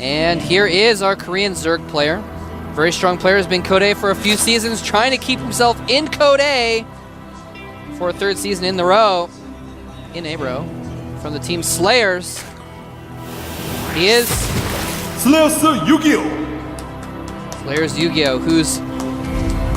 And here is our Korean Zerg player. Very strong player, has been Code A for a few seasons, trying to keep himself in Code A for a third season in a row, from the team Slayers. He is Slayers YugiOh. Slayers YugiOh, whose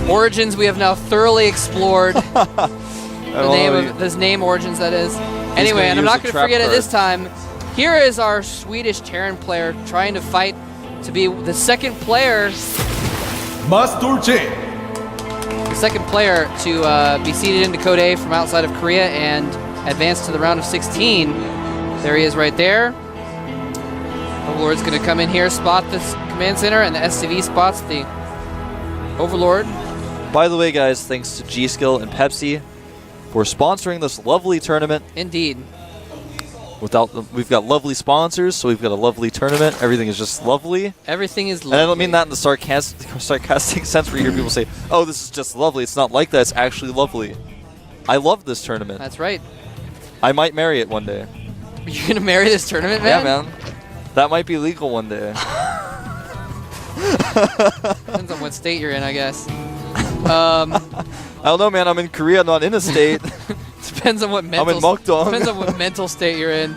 origins we have now thoroughly explored. His name origins, that is. Anyway, and I'm not going to forget it this time. Here is our Swedish Terran player trying to fight to be the second player. Thorzain. The second player to be seeded into Code A from outside of Korea and advance to the round of 16. There he is right there. Overlord's going to come in here, spot this command center, and the SCV spots the Overlord. By the way, guys, thanks to G-Skill and Pepsi for sponsoring this lovely tournament. Indeed. We've got lovely sponsors, so we've got a lovely tournament. Everything is just lovely. Everything is lovely. And I don't mean that in the sarcastic sense where you hear people say, oh, this is just lovely. It's not like that. It's actually lovely. I love this tournament. That's right. I might marry it one day. You're going to marry this tournament, man? Yeah, man. That might be legal one day. Depends on what state you're in, I guess. I don't know, man. I'm in Korea, not in a state. Depends on what mental. I'm in Mokdong. Depends on what mental state you're in.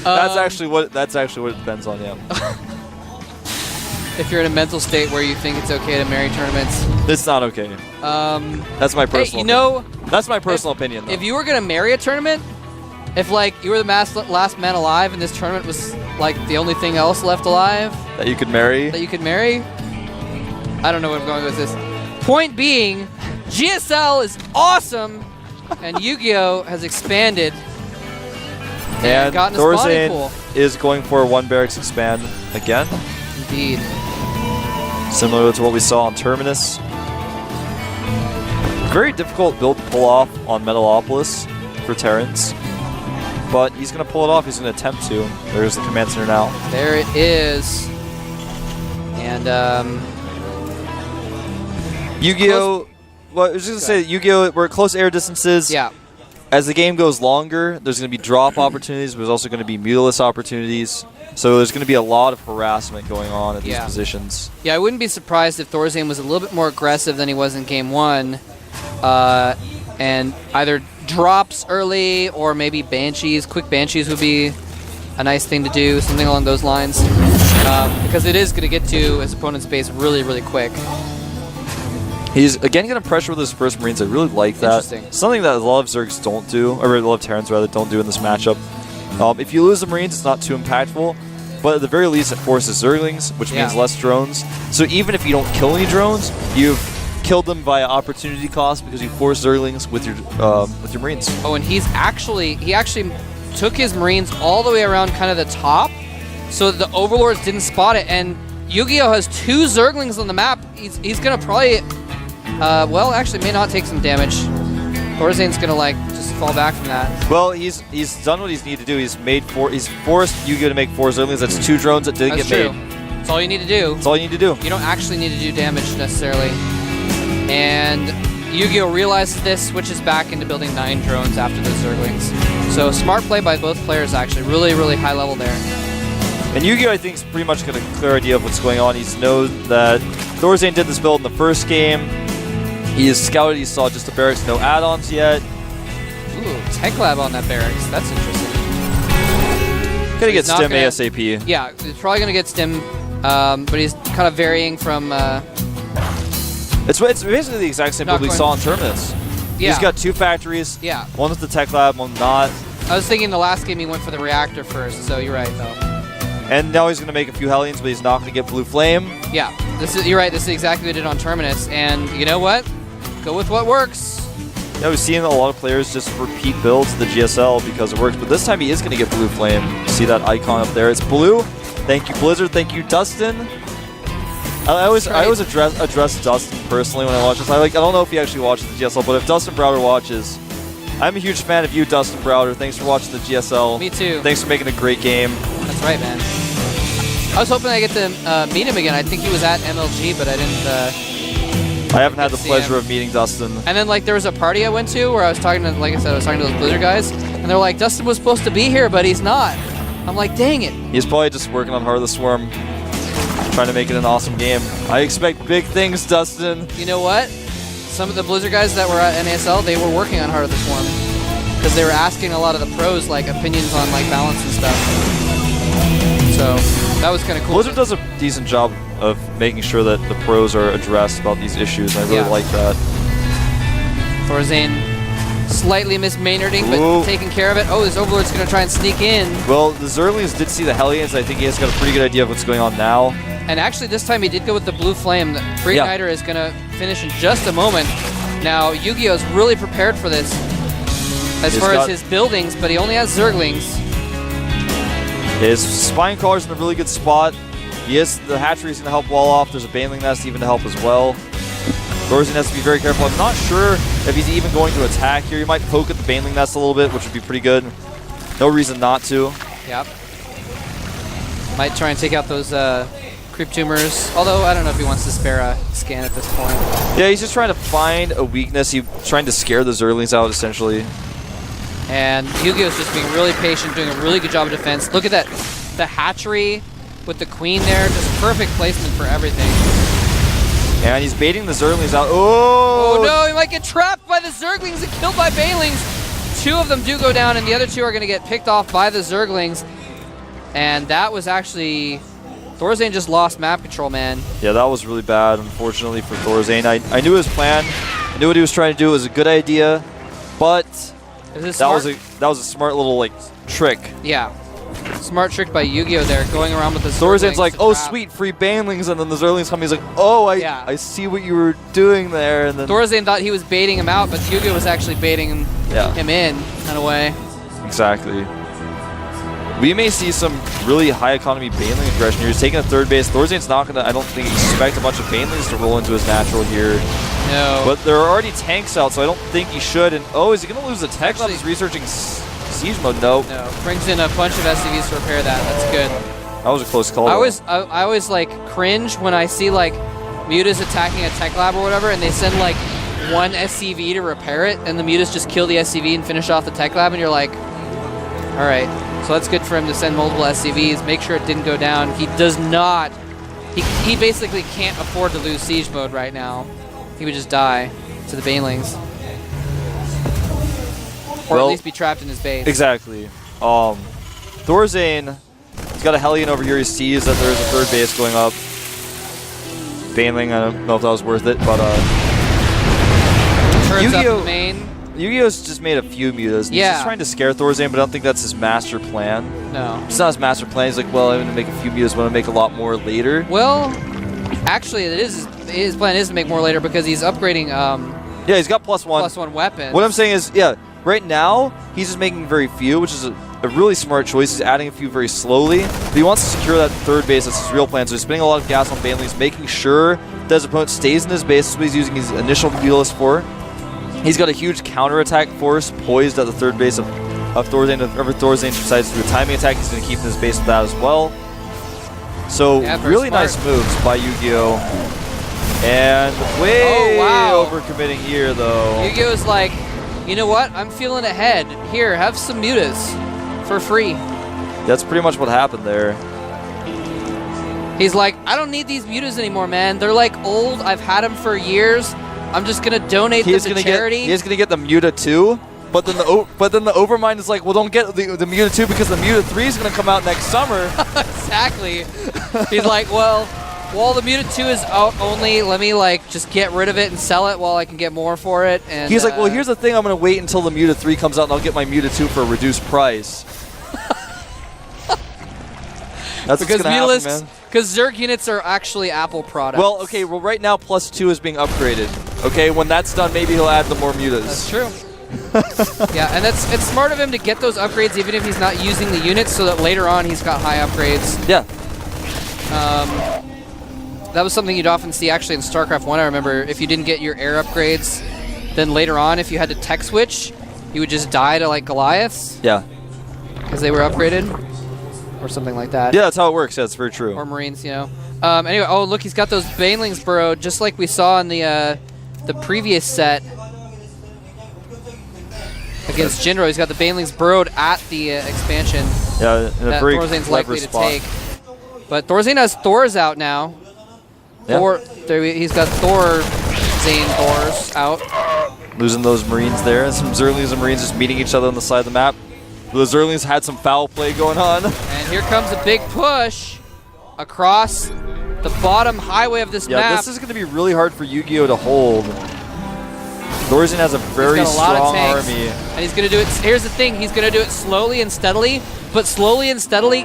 That's actually what it depends on. Yeah. If you're in a mental state where you think it's okay to marry tournaments, it's not okay. That's my personal. That's my personal opinion. Though. If you were gonna marry a tournament, if like you were the last man alive and this tournament was like the only thing else left alive that you could marry, I don't know where I'm going with this. Point being, GSL is awesome, and YugiOh has expanded and gotten a spawning pool. Thorzain is going for a 1 barracks expand again. Indeed. Similar to what we saw on Terminus. Very difficult build to pull off on Metalopolis for Terrans. But he's going to pull it off. He's going to attempt to. There's the command center now. There it is. And YugiOh, well, I was just going to say, YugiOh, we're at close air distances. Yeah. As the game goes longer, there's going to be drop opportunities, but there's also going to be mutilus opportunities. So there's going to be a lot of harassment going on at these positions. Yeah, I wouldn't be surprised if Thorzain was a little bit more aggressive than he was in Game 1. And either drops early or maybe Banshees. Quick Banshees would be a nice thing to do, something along those lines. Because it is going to get to his opponent's base really, really quick. He's, again, going to pressure with his first Marines. I really like that. Something that a lot of Zergs don't do, or a lot of Terrans, rather, don't do in this matchup. If you lose the Marines, it's not too impactful, but at the very least, it forces Zerglings, which means less drones. So even if you don't kill any drones, you've killed them via opportunity cost because you force Zerglings with your Marines. Oh, and he actually took his Marines all the way around kind of the top so that the Overlords didn't spot it, and YugiOh has 2 Zerglings on the map. He's going to probably... well, actually, may not take some damage. Thorzain's gonna just fall back from that. Well, he's done what he's needed to do. He's forced YugiOh to make 4 Zerglings. That's 2 drones that didn't get made. That's all you need to do. That's all you need to do. You don't actually need to do damage necessarily. And YugiOh realizes this, switches back into building 9 drones after those Zerglings. So smart play by both players, actually. Really, really high level there. And YugiOh, I think, is pretty much got a clear idea of what's going on. He's known that Thorzain did this build in the first game. He has scouted, he saw just the barracks, no add-ons yet. Ooh, Tech Lab on that barracks. That's interesting. Gonna get stim ASAP. Yeah, he's probably gonna get stim, but he's kind of varying from... It's basically the exact same build we saw in Terminus. Yeah. He's got 2 factories. Yeah. One with the Tech Lab, one not. I was thinking the last game he went for the reactor first, so you're right, though. And now he's going to make a few Hellions, but he's not going to get Blue Flame. Yeah, you're right. This is exactly what he did on Terminus. And you know what? Go with what works. Yeah, we've seen a lot of players just repeat builds to the GSL because it works. But this time he is going to get Blue Flame. See that icon up there? It's blue. Thank you, Blizzard. Thank you, Dustin. I always address Dustin personally when I watch this. I don't know if he actually watches the GSL, but if Dustin Browder watches, I'm a huge fan of you, Dustin Browder. Thanks for watching the GSL. Me too. Thanks for making a great game. That's right, man. I was hoping I get to meet him again. I think he was at MLG, but I didn't. I haven't had the pleasure of meeting Dustin. And then there was a party I went to where I was talking to, like I said, I was talking to those Blizzard guys, and they're like, Dustin was supposed to be here, but he's not. I'm like, dang it. He's probably just working on Heart of the Swarm, trying to make it an awesome game. I expect big things, Dustin. You know what? Some of the Blizzard guys that were at NASL, they were working on Heart of the Swarm because they were asking a lot of the pros like opinions on like balance and stuff. So that was kind of cool. Blizzard does a decent job of making sure that the pros are addressed about these issues. I really like that. Thorzain slightly mismainerding, but taking care of it. Oh, his Overlord's going to try and sneak in. Well, the Zerglings did see the Hellions. I think he has got a pretty good idea of what's going on now. And actually, this time he did go with the Blue Flame. The Reigniter is going to finish in just a moment. Now, YugiOh is really prepared for this as far as his buildings, but he only has Zerglings. His Spine Crawler's in a really good spot. The hatchery's going to help wall off. There's a Baneling Nest even to help as well. Thorzain has to be very careful. I'm not sure if he's even going to attack here. He might poke at the Baneling Nest a little bit, which would be pretty good. No reason not to. Yep. Might try and take out those creep tumors. Although, I don't know if he wants to spare a scan at this point. Yeah, he's just trying to find a weakness. He's trying to scare the Zerglings out, essentially. And YugiOh's just being really patient, doing a really good job of defense. Look at that. The hatchery with the queen there. Just perfect placement for everything. And he's baiting the Zerglings out. Oh no, he might get trapped by the Zerglings and killed by Banelings. 2 of them do go down, and the other 2 are going to get picked off by the Zerglings. And that was actually... Thorzain just lost map control, man. Yeah, that was really bad, unfortunately, for Thorzain. I knew his plan. I knew what he was trying to do. It was a good idea, but that was a smart little, like, trick. Yeah. Smart trick by YugiOh there, going around with the Zerglings. Thorzain's like, oh, sweet, free Banelings, and then the Zerglings come. He's like, oh, I see what you were doing there. And then Thorzain thought he was baiting him out, but YugiOh was actually baiting him in a way. Exactly. We may see some really high economy Baneling aggression here. He's taking a third base. Thorzain's not going to, I don't think, expect a bunch of Banelings to roll into his natural here. No. But there are already tanks out, so I don't think he should. And oh, is he going to lose the tech? Actually, he's researching siege mode. No. Brings in a bunch of SCVs to repair that. That's good. That was a close call. I always like cringe when I see like Mutas attacking a tech lab or whatever, and they send like 1 SCV to repair it, and the Mutas just kill the SCV and finish off the tech lab, and you're like, all right. So that's good for him to send multiple SCVs, make sure it didn't go down. He does not, he basically can't afford to lose siege mode right now. He would just die to the Banelings. Or at least be trapped in his base. Exactly. Thorzain, he's got a Hellion over here. He sees that there's a third base going up. Baneling, I don't know if that was worth it, but turns up the main. YugiOh's just made a few mutas. He's just trying to scare Thorzain, but I don't think that's his master plan. No. It's not his master plan. He's like, well, I'm going to make a few mutas, but I'm going to make a lot more later. Well, actually, it is his plan is to make more later because he's upgrading... yeah, he's got +1. +1 weapons. What I'm saying is, right now, he's just making very few, which is a really smart choice. He's adding a few very slowly, but he wants to secure that third base. That's his real plan. So he's spending a lot of gas on Banelings, making sure that his opponent stays in his base. That's what he's using his initial Mulus for. He's got a huge counterattack force poised at the third base of Thorzain. If ever Thorzain decides to do a timing attack, he's going to keep in his base with that as well. So really nice moves by YugiOh. And way overcommitting here, though. YugiOh's like, you know what? I'm feeling ahead. Here, have some mutas for free. That's pretty much what happened there. He's like, I don't need these mutas anymore, man. They're like old. I've had them for years. I'm just gonna donate them to charity. He's gonna get the Muta 2, but then the Overmind is like, well, don't get the Muta 2 because the Muta 3 is gonna come out next summer. Exactly. He's like, well, the Muta 2 is out only. Let me like just get rid of it and sell it while I can get more for it. And he's like, well, here's the thing. I'm gonna wait until the Muta 3 comes out and I'll get my Muta 2 for a reduced price. That's because happen, man. Because Zerg units are actually Apple products. Well, okay, right now +2 is being upgraded. Okay, when that's done, maybe he'll add the more mutas. That's true. Yeah, and it's smart of him to get those upgrades even if he's not using the units so that later on he's got high upgrades. Yeah. That was something you'd often see actually in Starcraft 1, I remember. If you didn't get your air upgrades, then later on if you had to tech switch, you would just die to like Goliaths. Yeah. Because they were upgraded. Or something like that. Yeah, that's how it works. Yeah, that's very true. Or Marines, you know. Anyway, oh, look, he's got those Banelings burrowed, just like we saw in the previous set against Jinro. He's got the Banelings burrowed at the expansion. Yeah, in a that very Thorzain's clever likely spot. to take. But Thorzain has Thors out now. Yeah. He's got Thorzain Thors out. Losing those Marines there. And some Zerglings and Marines just meeting each other on the side of the map. The Zerglings had some foul play going on. And here comes a big push across the bottom highway of this map. Yeah, this is going to be really hard for YugiOh to hold. Thorzain has a very strong army. And he's going to do it. Here's the thing. He's going to do it slowly and steadily. But slowly and steadily,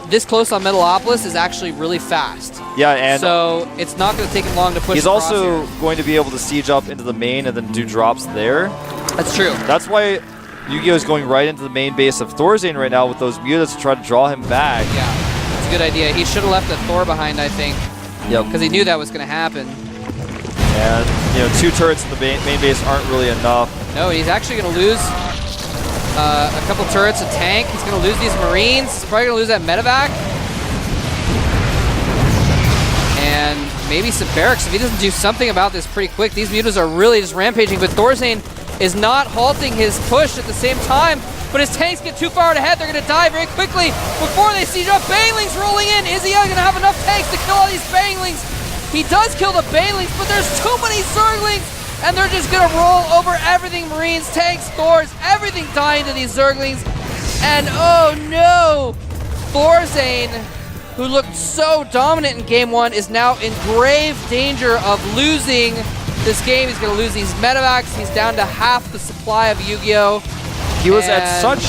this close on Metalopolis is actually really fast. Yeah, and so it's not going to take him long to push. He's also going to be able to siege up into the main and then do drops there. That's true. That's why YugiOh is going right into the main base of Thorzain right now with those mutants to try to draw him back. Yeah, that's a good idea. He should have left a Thor behind, I think. Yep. Because he knew that was going to happen. And 2 turrets in the main base aren't really enough. No, he's actually going to lose a couple turrets, a tank. He's going to lose these Marines. He's probably going to lose that medevac. And maybe some barracks if he doesn't do something about this pretty quick. These mutants are really just rampaging, but Thorzain is not halting his push at the same time. But his tanks get too far ahead. They're going to die very quickly before they siege up. Banelings rolling in. Is he going to have enough tanks to kill all these Banelings? He does kill the Banelings, but there's too many Zerglings, and they're just going to roll over everything. Marines, tanks, Thors, everything dying to these Zerglings. And oh no! Thorzain, who looked so dominant in Game 1, is now in grave danger of losing this game. He's going to lose these medevacs. He's down to half the supply of YugiOh. He was at such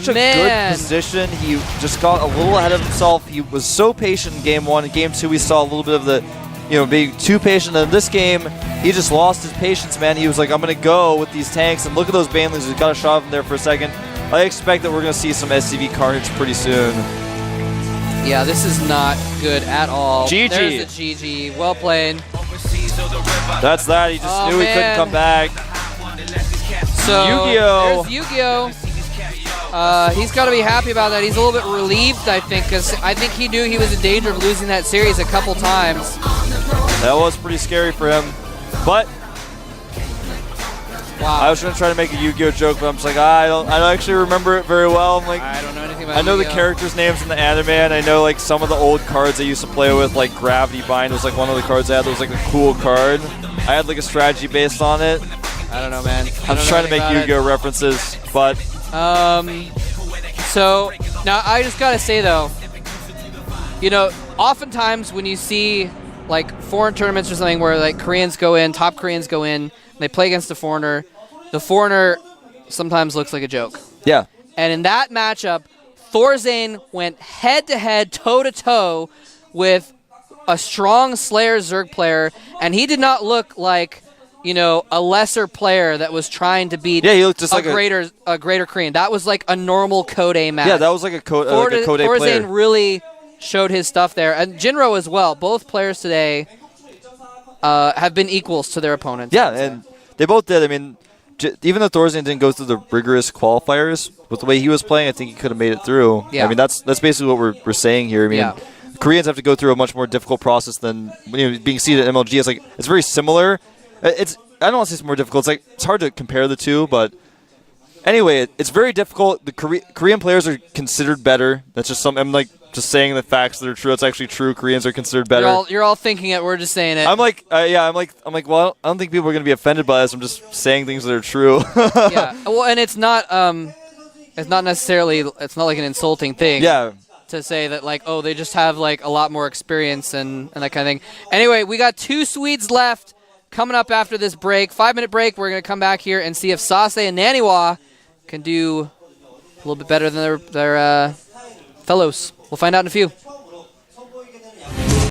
a good position. He just got a little ahead of himself. He was so patient in Game 1. In Game 2, we saw a little bit of the, being too patient. In this game, he just lost his patience, man. He was like, I'm going to go with these tanks. And look at those Banelings. He's got a shot of them there for a second. I expect that we're going to see some SCV carnage pretty soon. Yeah, this is not good at all. GG. There's the GG. Well played. That's that. He just knew he couldn't come back. So YugiOh. There's YugiOh. He's got to be happy about that. He's a little bit relieved, I think, because I think he knew he was in danger of losing that series a couple times. That was pretty scary for him. But wow. I was going to try to make a Yu-Gi-Oh joke, but I'm just like, I don't actually remember it very well. I'm like, I don't know anything about I know Yu-Gi-Oh. the characters' names in the anime, and I know like some of the old cards I used to play with, like Gravity Bind was like one of the cards I had that was like a cool card. I had like a strategy based on it. I don't know, man. I'm just trying to make Yu-Gi-Oh references, but so now I just gotta say though, oftentimes when you see like foreign tournaments or something where like Koreans go in, top Koreans go in, and they play against the foreigner sometimes looks like a joke. Yeah. And in that matchup, Thorzain went head-to-head, toe-to-toe with a strong Slayer Zerg player, and he did not look like a lesser player that was trying to beat he looked just like a greater Korean. That was like a normal Code A match. Yeah, that was like a Code A player. Thorzain really showed his stuff there. And Jinro as well. Both players today have been equals to their opponents. Yeah, and they both did. I mean, even though Thorzain didn't go through the rigorous qualifiers, with the way he was playing, I think he could have made it through. Yeah. I mean, that's basically what we're saying here. I mean, Koreans have to go through a much more difficult process than being seeded at MLG. It's very similar. I don't want to say it's more difficult. It's hard to compare the two, but anyway, it's very difficult. The Korean players are considered better. That's just I'm just saying the facts that are true. It's actually true. Koreans are considered better. You're all thinking it. We're just saying it. I'm like, well, I don't think people are going to be offended by this. I'm just saying things that are true. Yeah. Well, and it's not necessarily. It's not like an insulting thing. Yeah. To say that they just have a lot more experience and that kind of thing. Anyway, we got 2 Swedes left. Coming up after this break, 5-minute break, we're going to come back here and see if Sase and Naniwa can do a little bit better than their fellows. We'll find out in a few.